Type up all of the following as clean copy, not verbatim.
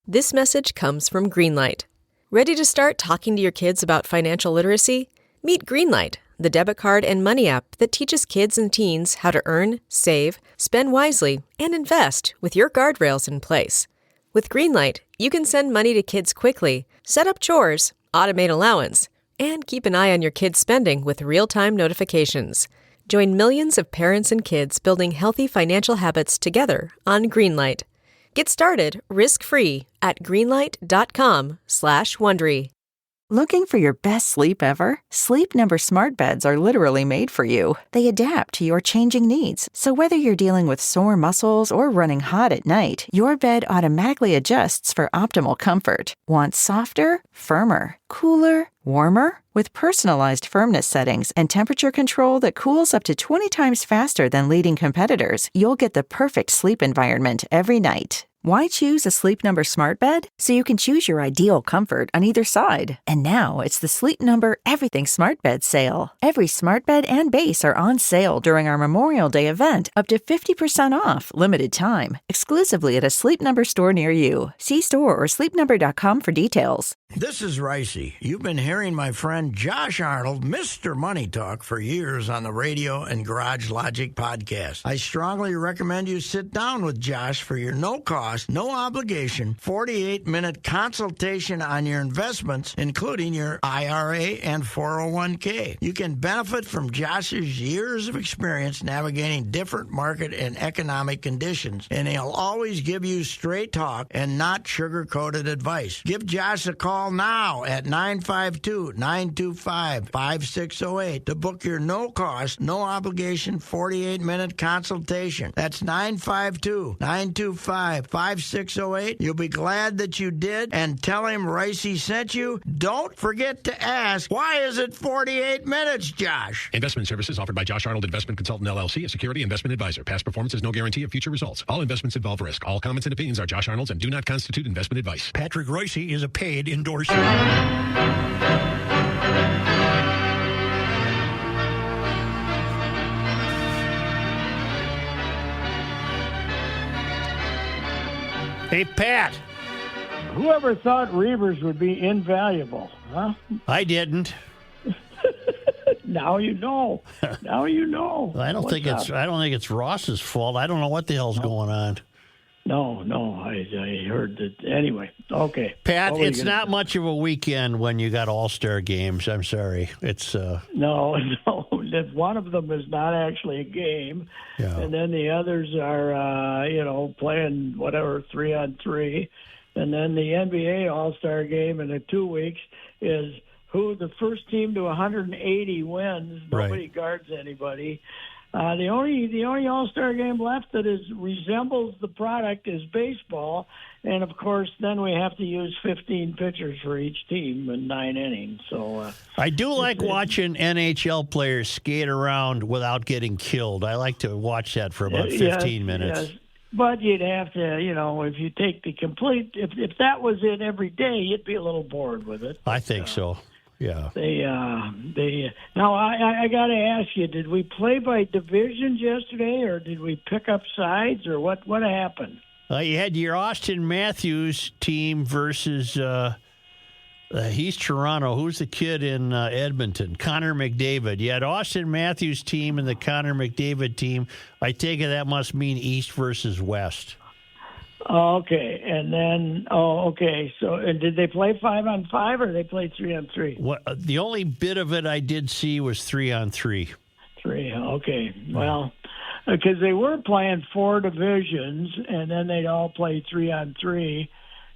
This message comes from Greenlight. Ready to start talking to your kids about financial literacy? Meet Greenlight, the debit card and money app that teaches kids and teens how to earn, save, spend wisely, and invest with your guardrails in place. With Greenlight, you can send money to kids quickly, set up chores, automate allowance, and keep an eye on your kids' spending with real-time notifications. Join millions of parents and kids building healthy financial habits together on Greenlight. Get started risk-free at greenlight.com/Wondery. Looking for your best sleep ever? Sleep Number smart beds are literally made for you. They adapt to your changing needs. So whether you're dealing with sore muscles or running hot at night, your bed automatically adjusts for optimal comfort. Want softer, firmer, cooler, warmer? With personalized firmness settings and temperature control that cools up to 20 times faster than leading competitors, you'll get the perfect sleep environment every night. Why choose a Sleep Number smart bed? So you can choose your ideal comfort on either side. And now it's the Sleep Number Everything Smart Bed sale. Every smart bed and base are on sale during our Memorial Day event, up to 50% off, limited time, exclusively at a Sleep Number store near you. See store or sleepnumber.com for details. This is Ricey. You've been hearing my friend Josh Arnold, Mr. Money Talk, for years on the radio and Garage Logic podcast. I strongly recommend you sit down with Josh for your no-cost, no-obligation, 48-minute consultation on your investments, including your IRA and 401k. You can benefit from Josh's years of experience navigating different market and economic conditions, and he'll always give you straight talk and not sugar-coated advice. Give Josh a call now at 952-925-5608 to book your no-cost, no-obligation 48-minute consultation. That's 952-925-5608. You'll be glad that you did, and tell him Ricey sent you. Don't forget to ask, why is it 48 minutes, Josh? Investment services offered by Josh Arnold Investment Consultant, LLC, a security investment advisor. Past performance is no guarantee of future results. All investments involve risk. All comments and opinions are Josh Arnold's and do not constitute investment advice. Patrick Ricey is a paid endorser. Hey, Pat. Whoever thought Reavers would be invaluable, huh? I didn't. Now you know. Now you know. I don't think it's Ross's fault. I don't know what the hell's going on. No, I heard that. Anyway, okay. Pat, it's not much of a weekend when you got all-star games. I'm sorry. It's No. One of them is not actually a game, yeah. And then the others are, playing whatever 3-on-3, and then the NBA All-Star game in 2 weeks is who the first team to 180 wins. Nobody guards anybody. The only All-Star game left that resembles the product is baseball, and of course, then we have to use 15 pitchers for each team in 9 innings. So I do like watching NHL players skate around without getting killed. I like to watch that for about 15 minutes. Yes. But you'd have to, if you take the complete, if that was it every day, you'd be a little bored with it. I think so. Yeah. Now I got to ask you, did we play by divisions yesterday, or did we pick up sides, or what happened? You had your Austin Matthews team versus he's Toronto. Who's the kid in Edmonton? Connor McDavid. You had Austin Matthews team and the Connor McDavid team. I take it that must mean East versus West. Okay, and then okay. So, and did they play 5-on-5 or they play 3-on-3? What the only bit of it I did see was 3-on-3. 3. Okay. Well, because they were playing 4 divisions, and then they'd all play 3-on-3,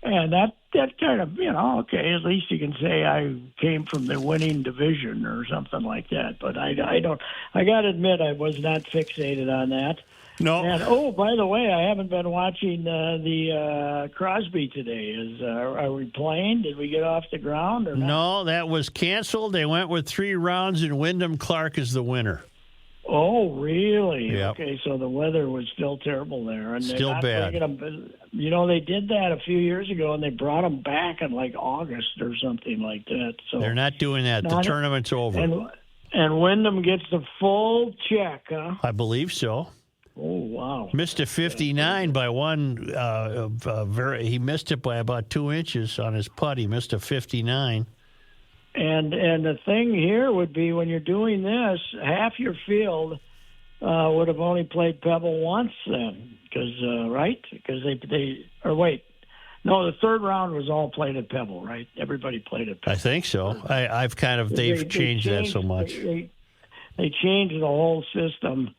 and that kind of okay. At least you can say I came from the winning division or something like that. But I don't. I got to admit, I was not fixated on that. No. And by the way, I haven't been watching the Crosby today. Are we playing? Did we get off the ground or not? No, that was canceled. They went with 3 rounds, and Wyndham Clark is the winner. Oh, really? Yep. Okay, so the weather was still terrible there, and still bad. They did that a few years ago, and they brought them back in like August or something like that. So they're not doing that. The tournament's over. And Wyndham gets the full check, huh? I believe so. Oh, wow. Missed a 59 by one. He missed it by about 2 inches on his putt. He missed a 59. And the thing here would be when you're doing this, half your field would have only played Pebble once then, because right? Because the third round was all played at Pebble, right? Everybody played at Pebble. I think so. They've changed that so much. They changed the whole system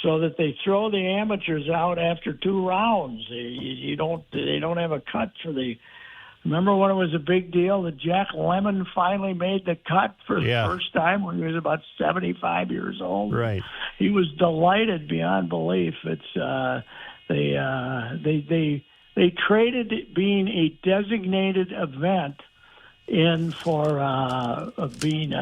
so that they throw the amateurs out after 2 rounds. They don't have a cut for the. Remember when it was a big deal that Jack Lemmon finally made the cut for the first time when he was about 75 years old? Right. He was delighted beyond belief. It's they traded being a designated event in for being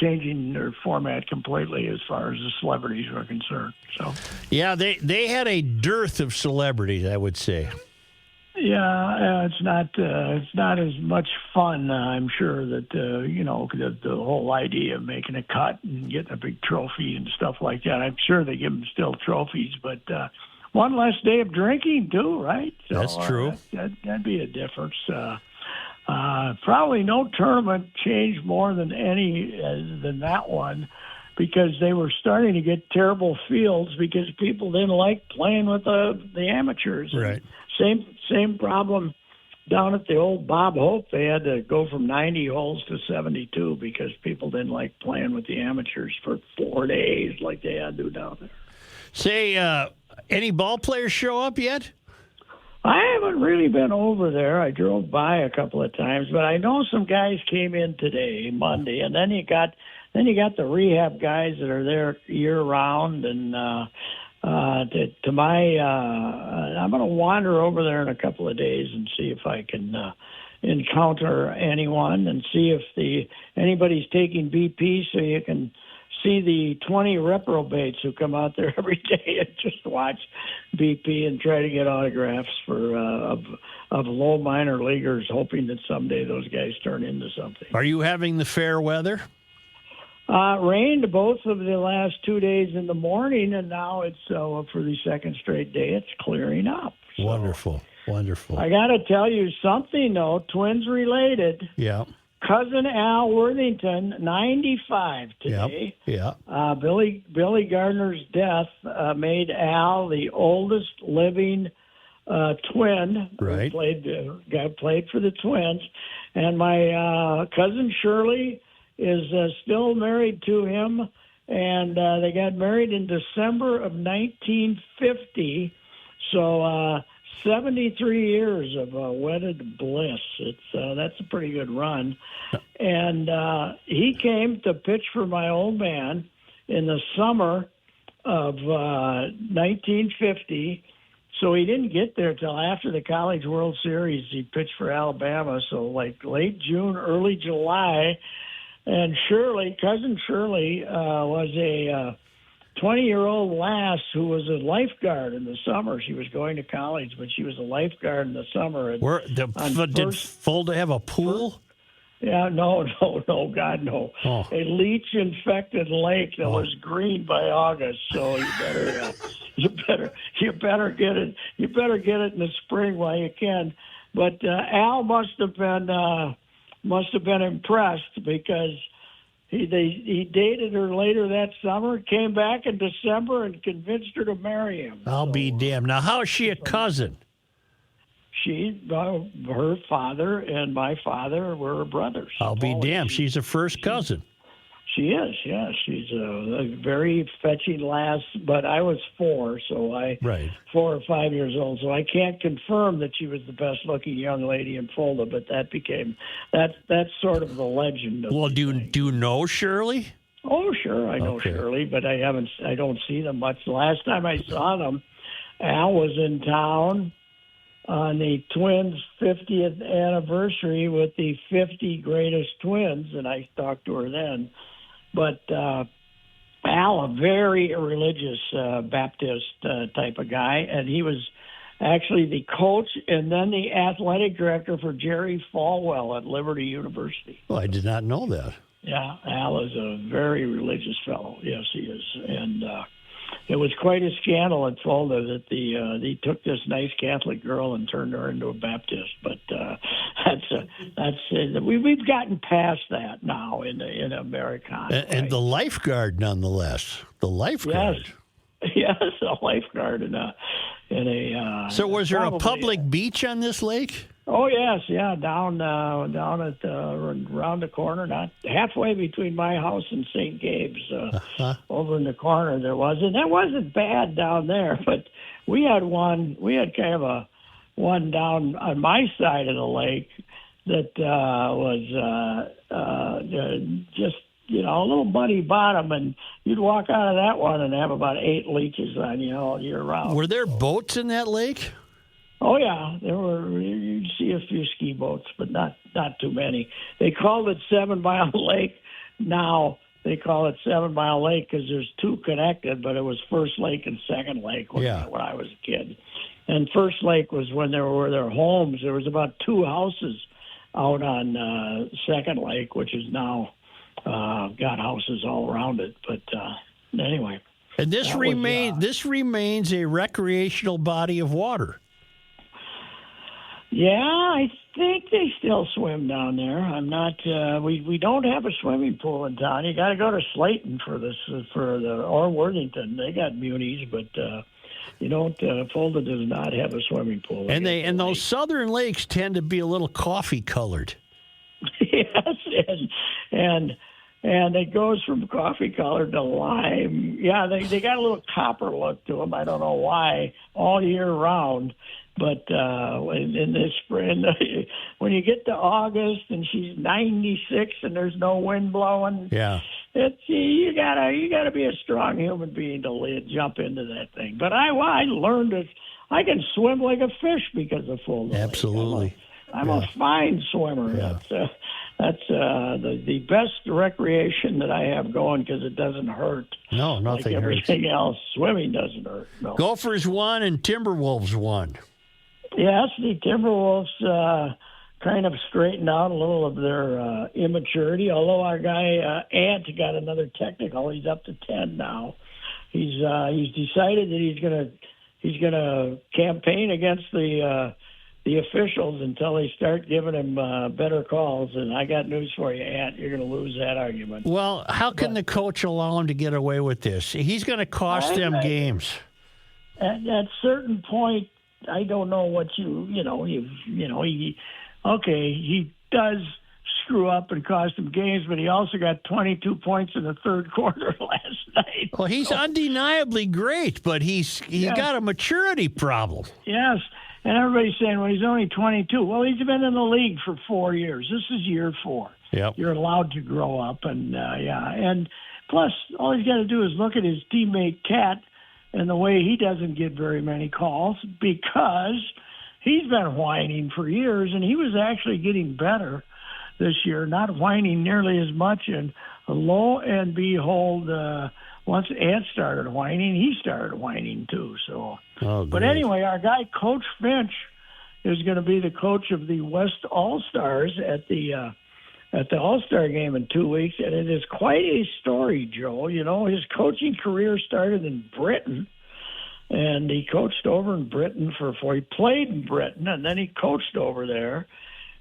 changing their format completely as far as the celebrities were concerned. So yeah, they had a dearth of celebrities, I would say. Yeah, it's not as much fun. I'm sure that the whole idea of making a cut and getting a big trophy and stuff like that. I'm sure they give them still trophies, but one less day of drinking too, right? So, that's true. That'd be a difference. Probably no tournament changed more than than that one, because they were starting to get terrible fields because people didn't like playing with the amateurs. Right. Same problem down at the old Bob Hope. They had to go from 90 holes to 72 because people didn't like playing with the amateurs for 4 days like they had to do down there. Say, any ball players show up yet? I haven't really been over there. I drove by a couple of times, but I know some guys came in today, Monday, and then you got the rehab guys that are there year round. And I'm going to wander over there in a couple of days and see if I can encounter anyone and see if anybody's taking BP, so you can see the 20 reprobates who come out there every day and just watch BP and try to get autographs of low minor leaguers, hoping that someday those guys turn into something. Are you having the fair weather? Rained both of the last 2 days in the morning, and now it's for the second straight day it's clearing up. So, wonderful. I got to tell you something, though, twins related. Yeah. Cousin Al Worthington, 95 today. Yep. Yeah. Billy Gardner's death made Al the oldest living twin. Right. Played for the Twins, and my cousin Shirley is still married to him, and they got married in December of 1950. So 73 years of wedded bliss. That's a pretty good run. And he came to pitch for my old man in the summer of 1950. So he didn't get there till after the College World Series. He pitched for Alabama, so like late June, early July. And cousin Shirley was a 20-year-old lass who was a lifeguard in the summer. She was going to college, but she was a lifeguard in the summer. Did Fulda have a pool? Yeah, no, God, no. Oh. A leech-infected lake that was green by August. So you better get it. You better get it in the spring while you can. But Al must have been impressed, because he dated her later that summer, came back in December, and convinced her to marry him. I'll be damned. Now, how is she a cousin? Her father and my father were brothers. I'll be damned. She's a first cousin. She is, yeah. She's a very fetching lass, but I was 4 or 5 years old, so I can't confirm that she was the best-looking young lady in Fulda, but that's sort of the legend. Well, do you know Shirley? Oh, sure, I know Shirley, but I don't see them much. The last time I saw them, Al was in town on the Twins' 50th anniversary with the 50 greatest twins, and I talked to her then. But Al, a very religious Baptist type of guy, and he was actually the coach and then the athletic director for Jerry Falwell at Liberty University. Well, I did not know that. Yeah, Al is a very religious fellow. Yes, he is. And it was quite a scandal at Fulda that they took this nice Catholic girl and turned her into a Baptist. But we've gotten past that now in Americana. And the lifeguard, nonetheless. The lifeguard. Yes, a lifeguard in a. So was there probably, a public beach on this lake? Oh yes, yeah, down at around the corner, not halfway between my house and St. Gabe's, over in the corner there was, and that wasn't bad down there. But we had kind of one down on my side of the lake that was just a little muddy bottom, and you'd walk out of that one and have about 8 leeches on you all year round. Were there boats in that lake? Oh yeah, there were. You'd see a few ski boats, but not too many. They called it 7 Mile Lake. Now they call it 7 Mile Lake because there's 2 connected, but it was First Lake and Second Lake when I was a kid. And First Lake was when there were their homes. There was about 2 houses out on Second Lake, which is now got houses all around it. But anyway, and this remains a recreational body of water. Yeah, I think they still swim down there. I'm not. We don't have a swimming pool in town. You got to go to Slayton or Worthington. They got munis, but you don't. Fulda does not have a swimming pool. And those southern lakes tend to be a little coffee colored. Yes, and it goes from coffee colored to lime. Yeah, they got a little copper look to them. I don't know why, all year round. But in the spring, when you get to August and she's 96 and there's no wind blowing, you gotta be a strong human being to jump into that thing. But I learned that I can swim like a fish because of Fulda. Absolutely, I'm a fine swimmer. Yeah. That's the best recreation that I have going because it doesn't hurt. No, nothing like everything hurts. else. Swimming doesn't hurt. No. Gophers won and Timberwolves won. Yes, the Timberwolves kind of straightened out a little of their immaturity. Although our guy Ant got another technical, he's up to 10 now. He's decided that he's gonna campaign against the officials until they start giving him better calls. And I got news for you, Ant. You're going to lose that argument. Well, how can the coach allow him to get away with this? He's going to cost them games. At a certain point, I don't know what he does screw up and cost him games, but he also got 22 points in the third quarter last night. Well, he's undeniably great, but he's got a maturity problem. Yes, and everybody's saying, well, he's only 22. Well, he's been in the league for 4 years. This is year 4. Yep. You're allowed to grow up, and plus, all he's got to do is look at his teammate Cat and the way he doesn't get very many calls because he's been whining for years, and he was actually getting better this year, not whining nearly as much. And lo and behold, once Ant started whining, he started whining too. So, but anyway, our guy Coach Finch is going to be the coach of the West All-Stars at the All-Star game in 2 weeks, and it is quite a story, Joe. You know, his coaching career started in Britain, and he coached over in Britain he played in Britain, and then he coached over there.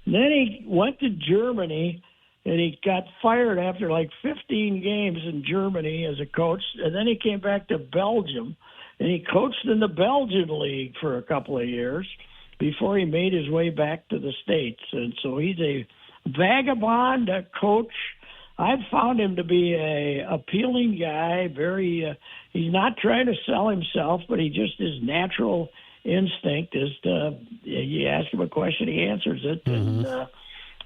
And then he went to Germany, and he got fired after like 15 games in Germany as a coach, and then he came back to Belgium, and he coached in the Belgian league for a couple of years before he made his way back to the States. And so he's a vagabond coach. I've found him to be a appealing guy. Very, he's not trying to sell himself, but his natural instinct is to, you ask him a question, he answers it, and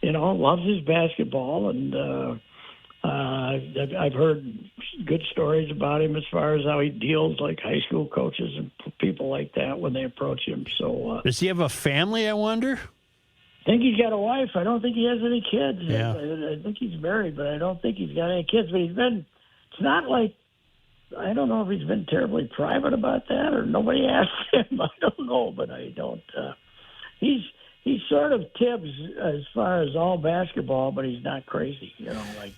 loves his basketball. And I've heard good stories about him as far as how he deals like high school coaches and people like that when they approach him. So does he have a family, I wonder? I think he's got a wife. I don't think he has any kids. Yeah. I think he's married, but I don't think he's got any kids. But it's not like, I don't know if he's been terribly private about that or nobody asked him. I don't know, but I don't. He's he sort of tips as far as all basketball, but he's not crazy,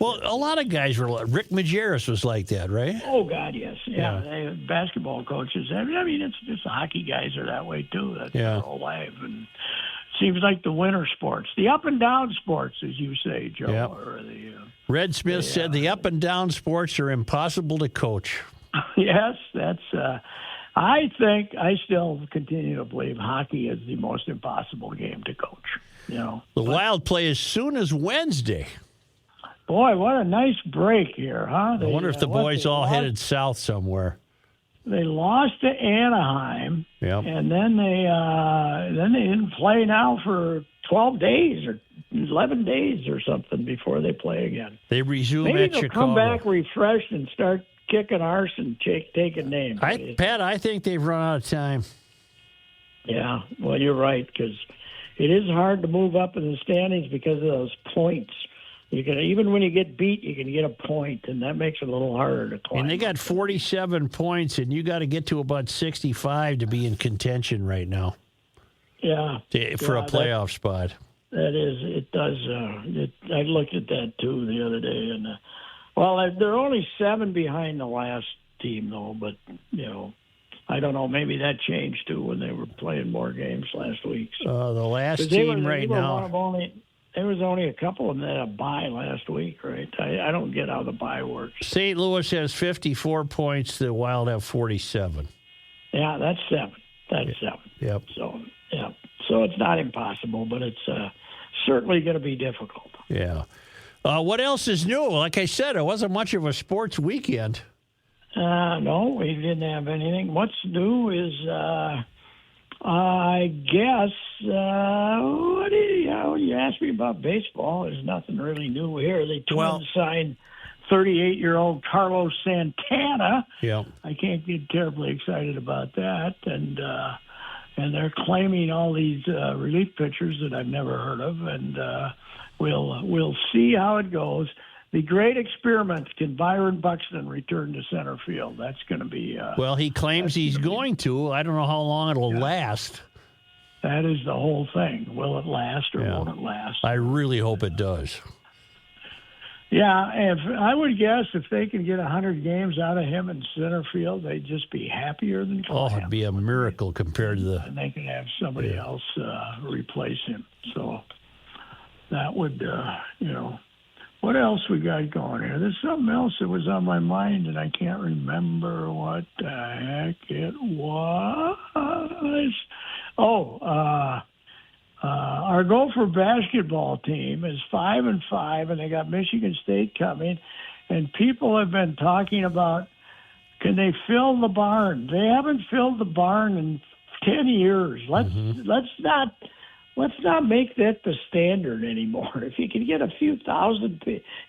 Well, a lot of guys were. Rick Majerus was like that, right? Oh God, yes, yeah. Basketball coaches. I mean, it's just hockey guys are that way too. That's their whole life, and it seems like the winter sports, the up and down sports, as you say, Joe. Yep. Or Red Smith said the up and down sports are impossible to coach. Yes, that's. I still continue to believe hockey is the most impossible game to coach. The Wild play as soon as Wednesday. Boy, what a nice break here, huh? I wonder if the boys all headed south somewhere. They lost to Anaheim, and then they didn't play now for 12 days or 11 days or something before they play again. They resume Maybe at they'll Chicago. come back refreshed and start kicking arse and taking names. Pat, I think they've run out of time. Yeah, well, you're right, because it is hard to move up in the standings because of those points. You can, even when you get beat, you can get a point, and that makes it a little harder to climb. And they got 47 points, and you got to get to about 65 to be in contention right now. Yeah. For a playoff spot. That is, it does. I looked at that, too, the other day, and they're only 7 behind the last team, though. But I don't know. Maybe that changed too when they were playing more games last week. So. The last team right now. There was only a couple of them that had a bye last week, right? I don't get how the bye works. St. Louis has 54 points. The Wild have 47. Yeah, that's 7. That's 7. Yep. So it's not impossible, but it's certainly going to be difficult. Yeah. What else is new? Like I said, it wasn't much of a sports weekend. No, we didn't have anything. What's new is, I guess, you asked me about baseball. There's nothing really new here. They signed 38-year-old Carlos Santana. Yeah. I can't get terribly excited about that. And they're claiming all these relief pitchers that I've never heard of, and we'll see how it goes. The great experiment, can Byron Buxton return to center field? That's going to be... well, he claims he's going to. I don't know how long it'll last. That is the whole thing. Will it last or won't it last? I really hope it does. Yeah, I would guess if they can get 100 games out of him in center field, they'd just be happier than Clam. Oh, it'd be a miracle compared to the... And they can have somebody else replace him. So that would, What else we got going here? There's something else that was on my mind, and I can't remember what the heck it was. Our Gopher basketball team is 5-5, and they got Michigan State coming. And people have been talking about, can they fill the barn? They haven't filled the barn in 10 years. Let's not make that the standard anymore. If you can get a few thousand,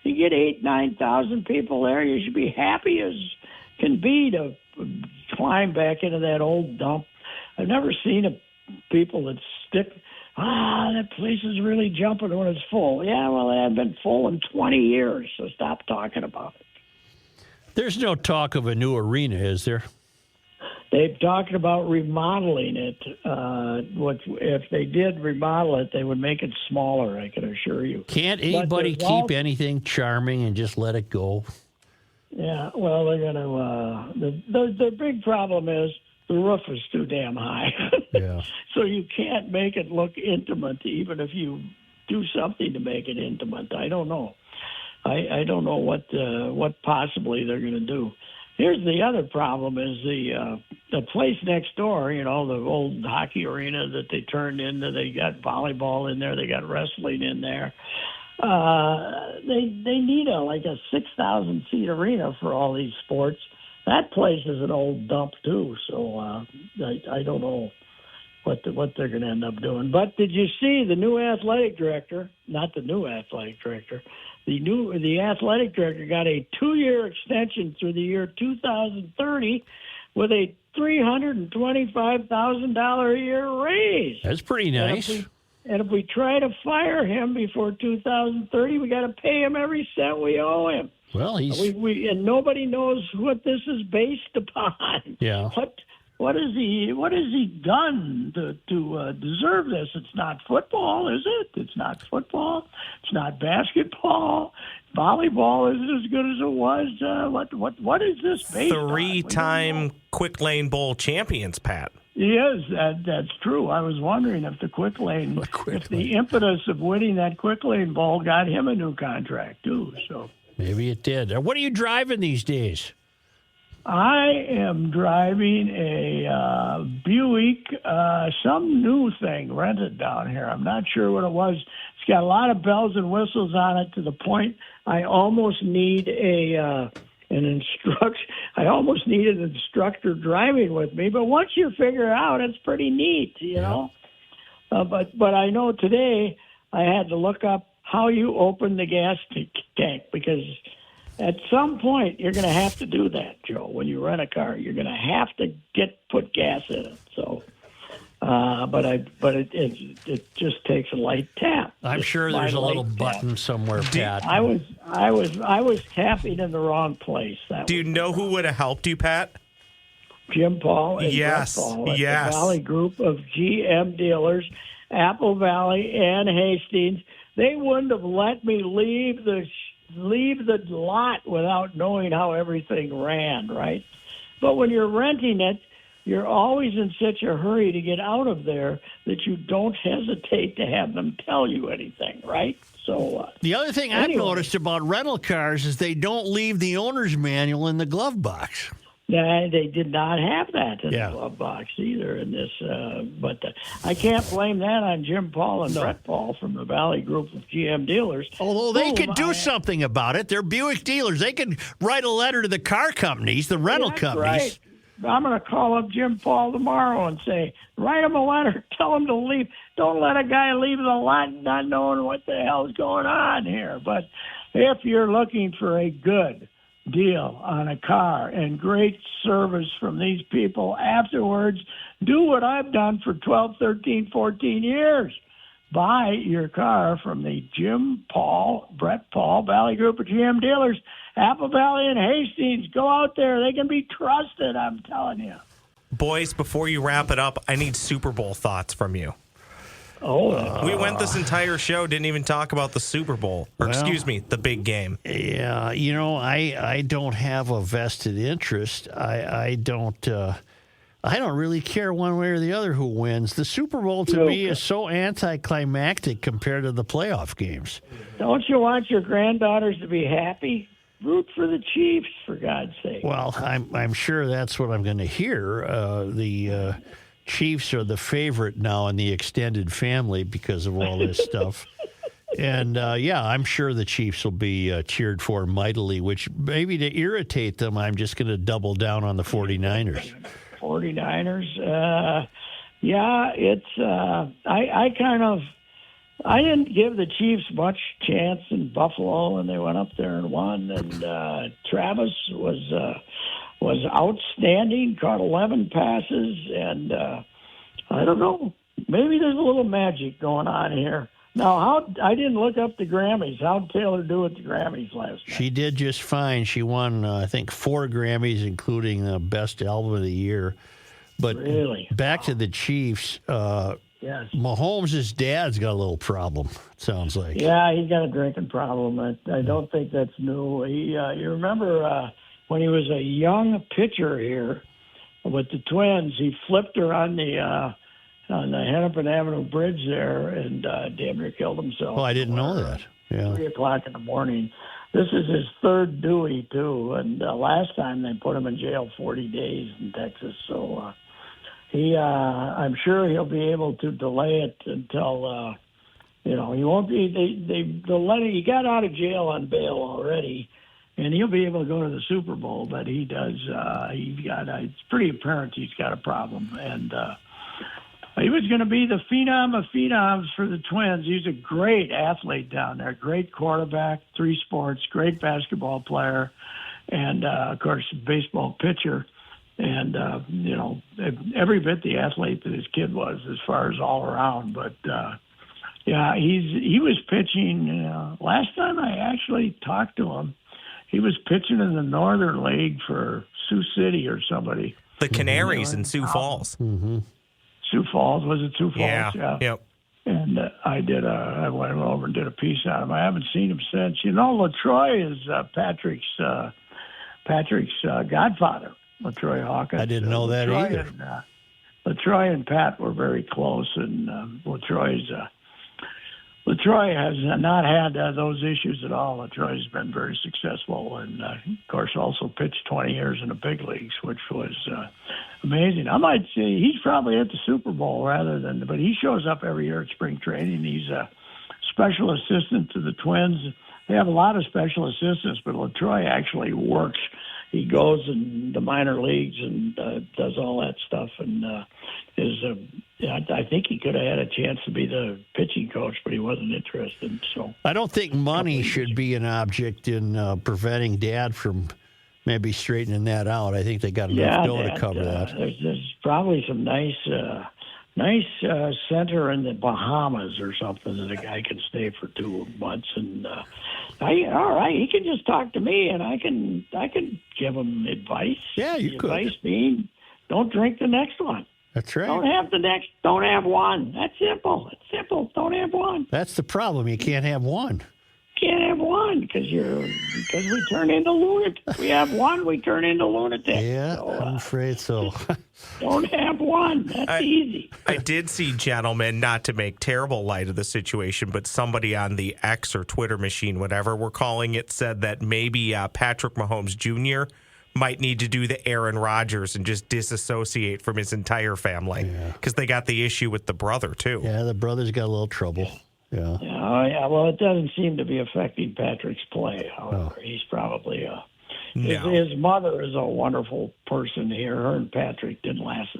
you get 8,000-9,000 people there, you should be happy as can be to climb back into that old dump. I've never seen people that stick, that place is really jumping when it's full. Yeah, well, it hasn't been full in 20 years, so stop talking about it. There's no talk of a new arena, is there? They've talked about remodeling it. If they did remodel it, they would make it smaller, I can assure you. Can't anybody keep anything charming and just let it go? Yeah, well, they're going to... The big problem is the roof is too damn high. Yeah. So you can't make it look intimate, even if you do something to make it intimate. I don't know. I don't know what possibly they're going to do. Here's the other problem is the place next door, the old hockey arena that they turned into. They got volleyball in there. They got wrestling in there. They need a 6,000-seat arena for all these sports. That place is an old dump, too. So I don't know what they're going to end up doing. But did you see the new athletic director, not the new athletic director, the athletic director got a 2-year extension through the year 2030 with a $325,000 a year raise. That's pretty nice. And if we try to fire him before 2030, we got to pay him every cent we owe him. Well, and nobody knows what this is based upon. Yeah. What has he done to deserve this? It's not football, is it? It's not football. It's not basketball. Volleyball isn't as good as it was. What is this based on? 3-time Quick Lane Bowl champions, Pat. Yes, that's true. I was wondering if the impetus of winning that Quick Lane Bowl got him a new contract too. So maybe it did. What are you driving these days? I am driving a Buick, some new thing rented down here. I'm not sure what it was. It's got a lot of bells and whistles on it to the point I almost need an instructor driving with me. But once you figure it out, it's pretty neat, you know. But I know today I had to look up how you open the gas tank because at some point, you're going to have to do that, Joe. When you rent a car, you're going to have to put gas in it. So, but it just takes a light tap. I'm sure there's a little button somewhere, Pat. I was tapping in the wrong place. Do you know who would have helped you, Pat? Jim Paul and yes, Brett Paul at yes. the Valley Group of GM dealers, Apple Valley and Hastings. They wouldn't have let me leave the lot without knowing how everything ran, right? But when you're renting it, you're always in such a hurry to get out of there that you don't hesitate to have them tell you anything, right? So the other thing I've noticed about rental cars is they don't leave the owner's manual in the glove box. Yeah, they did not have that in the glove box either in this. But I can't blame that on Jim Paul and Brett Paul from the Valley Group of GM dealers. Although they could do something about it. They're Buick dealers. They could write a letter to the car companies, the rental companies. Right. I'm going to call up Jim Paul tomorrow and say, write him a letter. Tell him to leave. Don't let a guy leave the lot not knowing what the hell's going on here. But if you're looking for a good deal on a car and great service from these people afterwards, do what I've done for 12, 13, 14 years. Buy your car from the Jim Paul, Brett Paul, Valley Group of GM dealers, Apple Valley and Hastings. Go out there. They can be trusted, I'm telling you. Boys, before you wrap it up, I need Super Bowl thoughts from you. We went this entire show, didn't even talk about the Super Bowl. Or, excuse me, the big game. Yeah, I don't have a vested interest. I don't really care one way or the other who wins. The Super Bowl, to me, is so anticlimactic compared to the playoff games. Don't you want your granddaughters to be happy? Root for the Chiefs, for God's sake. Well, I'm sure that's what I'm going to hear. The Chiefs are the favorite now in the extended family because of all this stuff. And, I'm sure the Chiefs will be cheered for mightily, which maybe to irritate them, I'm just going to double down on the 49ers. 49ers, I didn't give the Chiefs much chance in Buffalo, and they went up there and won. And Travis was outstanding, caught 11 passes, and I don't know, maybe there's a little magic going on here. Now, I didn't look up the Grammys. How'd Taylor do at the Grammys last night? She did just fine. She won, I think, 4 Grammys, including the Best Album of the Year. But really? Back to the Chiefs, yes. Mahomes' dad's got a little problem, it sounds like. Yeah, he's got a drinking problem. I don't think that's new. You remember when he was a young pitcher here with the Twins, he flipped her on the Hennepin Avenue Bridge there and damn near killed himself. Oh, I didn't know that. Yeah. 3 o'clock in the morning. This is his third Dewey, too. And last time they put him in jail 40 days in Texas. So I'm sure he'll be able to delay it until, he won't be. They'll let him. He got out of jail on bail already, and he'll be able to go to the Super Bowl. But he does. It's pretty apparent he's got a problem, and he was going to be the phenom of phenoms for the Twins. He's a great athlete down there, great quarterback, 3 sports, great basketball player, and, of course, baseball pitcher. And, every bit the athlete that his kid was as far as all around. But, he was pitching. Last time I actually talked to him, he was pitching in the Northern League for Sioux City or somebody. The Canaries in Sioux Falls. Mm-hmm. Sioux Falls, was it Sioux Falls? Yeah. Yep. And I went over and did a piece on him. I haven't seen him since. LaTroy is Patrick's godfather, LaTroy Hawkins. I didn't know that LaTroy either. LaTroy and Pat were very close, and LaTroy has not had those issues at all. LaTroy's been very successful, and of course also pitched 20 years in the big leagues, which was amazing. I might say he's probably at the Super Bowl but he shows up every year at spring training. He's a special assistant to the Twins. They have a lot of special assistants, but LaTroy actually works. He goes in the minor leagues and does all that stuff, and I think he could have had a chance to be the pitching coach, but he wasn't interested. So I don't think money should be an object in preventing Dad from maybe straightening that out. I think they got enough dough to cover that. There's probably some nice center in the Bahamas or something that a guy can stay for 2 months, and all right, he can just talk to me, and I can give him advice. Yeah, you could. Advice being, don't drink the next one. That's right. Don't have one. That's simple. It's simple. Don't have one. That's the problem. You can't have one. Can't have one because we turn into lunatics. We have one, we turn into lunatics. Yeah, so, I'm afraid so. Don't have one. That's easy. I did see, gentlemen, not to make terrible light of the situation, but somebody on the X or Twitter machine, whatever we're calling it, said that maybe Patrick Mahomes Jr. might need to do the Aaron Rodgers and just disassociate from his entire family because they got the issue with the brother, too. Yeah, the brother's got a little trouble. Yeah. Well, it doesn't seem to be affecting Patrick's play. However, he's probably his mother is a wonderful person here. Her and Pat didn't last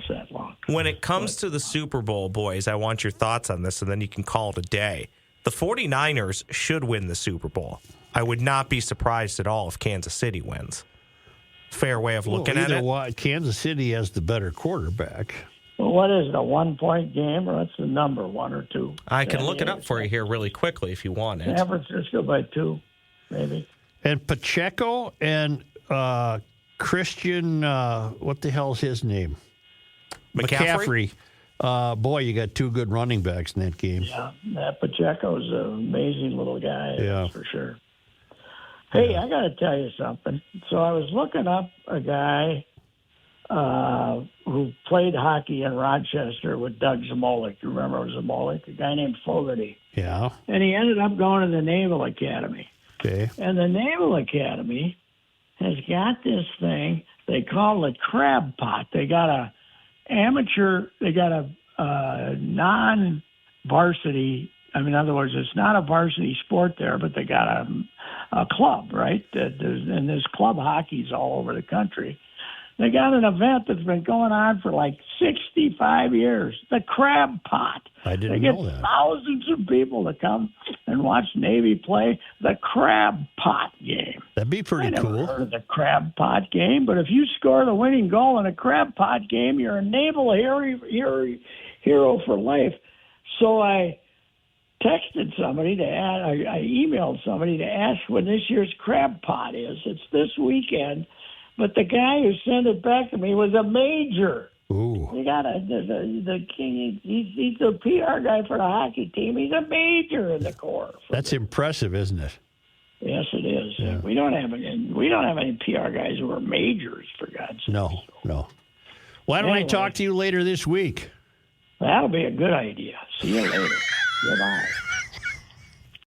that long. When it comes to the Super Bowl, boys, I want your thoughts on this, and then you can call it a day. The 49ers should win the Super Bowl. I would not be surprised at all if Kansas City wins. Fair way of looking at it. Kansas City has the better quarterback. Well, what is it, a 1-point game, or what's the number, 1 or 2? I can look it up for you here really quickly if you want it. San Francisco by 2, maybe. And Pacheco and Christian, what the hell's his name? McCaffrey. Boy, you got 2 good running backs in that game. Yeah, that Pacheco's an amazing little guy, that's for sure. Hey, I got to tell you something. So I was looking up a guy who played hockey in Rochester with Doug Zamolik. You remember Zamolik? A guy named Fogarty. Yeah. And he ended up going to the Naval Academy. Okay. And the Naval Academy has got this thing they call the crab pot. They got a non-varsity. In other words, it's not a varsity sport there, but they got a club, right? And there's club hockeys all over the country. They got an event that's been going on for like 65 years, the Crab Pot. I didn't know that. They get thousands of people to come and watch Navy play the Crab Pot game. That'd be pretty cool. I never heard of the Crab Pot game, but if you score the winning goal in a Crab Pot game, you're a naval hero for life. So I texted somebody I emailed somebody to ask when this year's Crab Pot is. It's this weekend. But the guy who sent it back to me was a major. Ooh. You got the king. He's the PR guy for the hockey team. He's a major in the Corps. That's impressive, isn't it? Yes, it is. Yeah. We don't have any PR guys who are majors, for God's sake. No. Why don't I talk to you later this week? That'll be a good idea. See you later. Goodbye.